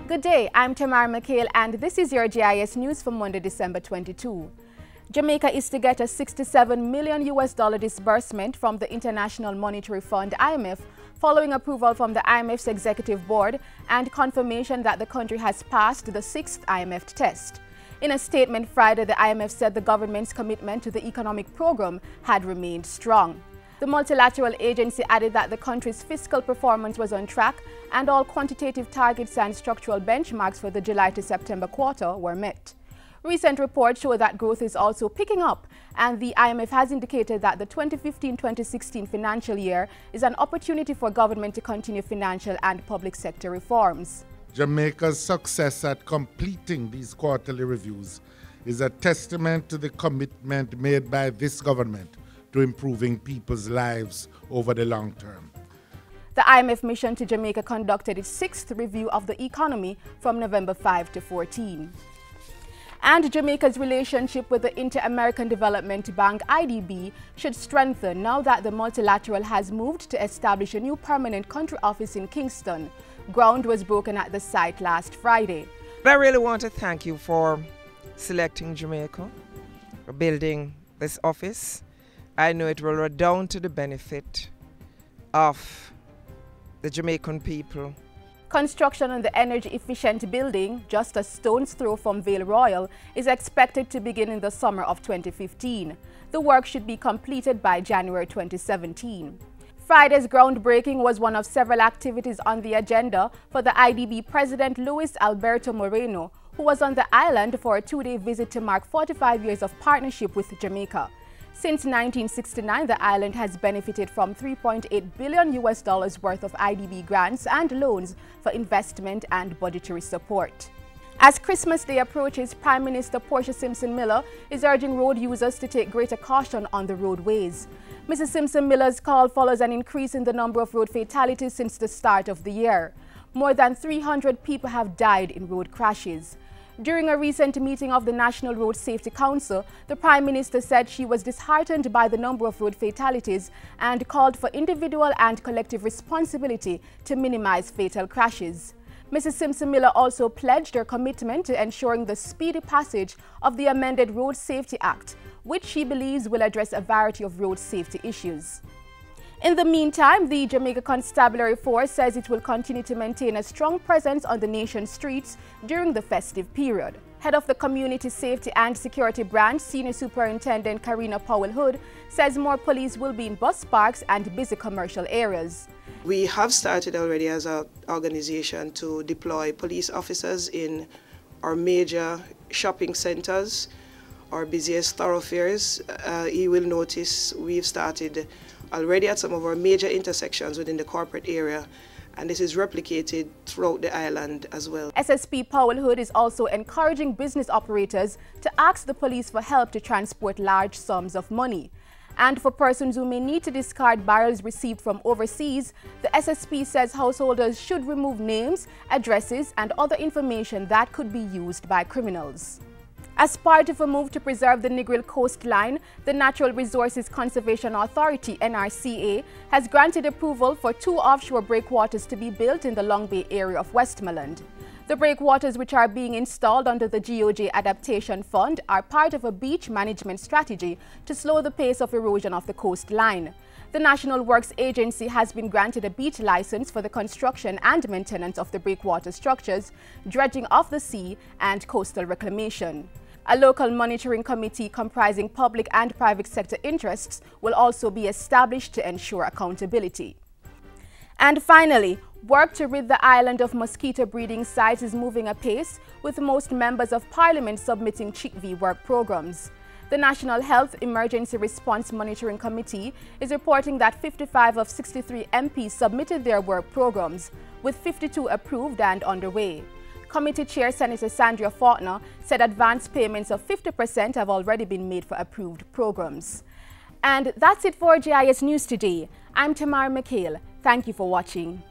Good day, I'm Tamara McHale and this is your JIS news for Monday, December 22. Jamaica is to get a $67 million disbursement from the International Monetary Fund IMF following approval from the IMF's executive board and confirmation that the country has passed the 6th IMF test. In a statement Friday, the IMF said the government's commitment to the economic program had remained strong. The multilateral agency added that the country's fiscal performance was on track and all quantitative targets and structural benchmarks for the July to September quarter were met. Recent reports show that growth is also picking up, and the IMF has indicated that the 2015-2016 financial year is an opportunity for government to continue financial and public sector reforms. Jamaica's success at completing these quarterly reviews is a testament to the commitment made by this government to improving people's lives over the long term. The IMF mission to Jamaica conducted its 6th review of the economy from November 5 to 14. And Jamaica's relationship with the Inter-American Development Bank IDB should strengthen now that the multilateral has moved to establish a new permanent country office in Kingston. Ground was broken at the site last Friday. I really want to thank you for selecting Jamaica, for building this office. I know it will redound to the benefit of the Jamaican people. Construction on the energy-efficient building, just a stone's throw from Vale Royal, is expected to begin in the summer of 2015. The work should be completed by January 2017. Friday's groundbreaking was one of several activities on the agenda for the IDB President Luis Alberto Moreno, who was on the island for a 2-day visit to mark 45 years of partnership with Jamaica. Since 1969, the island has benefited from $3.8 billion worth of IDB grants and loans for investment and budgetary support. As Christmas Day approaches, Prime Minister Portia Simpson-Miller is urging road users to take greater caution on the roadways. Mrs. Simpson-Miller's call follows an increase in the number of road fatalities since the start of the year. More than 300 people have died in road crashes. During a recent meeting of the National Road Safety Council, the Prime Minister said she was disheartened by the number of road fatalities and called for individual and collective responsibility to minimize fatal crashes. Mrs. Simpson-Miller also pledged her commitment to ensuring the speedy passage of the amended Road Safety Act, which she believes will address a variety of road safety issues. In the meantime, the Jamaica Constabulary Force says it will continue to maintain a strong presence on the nation's streets during the festive period. Head of the Community Safety and Security Branch, Senior Superintendent Karina Powell-Hood, says more police will be in bus parks and busy commercial areas. We have started already as an organization to deploy police officers in our major shopping centers, our busiest thoroughfares. You will notice we've started already at some of our major intersections within the corporate area, and this is replicated throughout the island as well. SSP Powell-Hood is also encouraging business operators to ask the police for help to transport large sums of money. And for persons who may need to discard barrels received from overseas, the SSP says householders should remove names, addresses, and other information that could be used by criminals. As part of a move to preserve the Negril coastline, the Natural Resources Conservation Authority, NRCA, has granted approval for 2 offshore breakwaters to be built in the Long Bay area of Westmoreland. The breakwaters, which are being installed under the GOJ Adaptation Fund, are part of a beach management strategy to slow the pace of erosion of the coastline. The National Works Agency has been granted a beach license for the construction and maintenance of the breakwater structures, dredging of the sea, and coastal reclamation. A local monitoring committee comprising public and private sector interests will also be established to ensure accountability. And finally, work to rid the island of mosquito breeding sites is moving apace, with most members of Parliament submitting Chik-V work programs. The National Health Emergency Response Monitoring Committee is reporting that 55 of 63 MPs submitted their work programs, with 52 approved and underway. Committee Chair Senator Sandra Faulkner said advance payments of 50% have already been made for approved programs. And that's it for JIS News today. I'm Tamara McHale. Thank you for watching.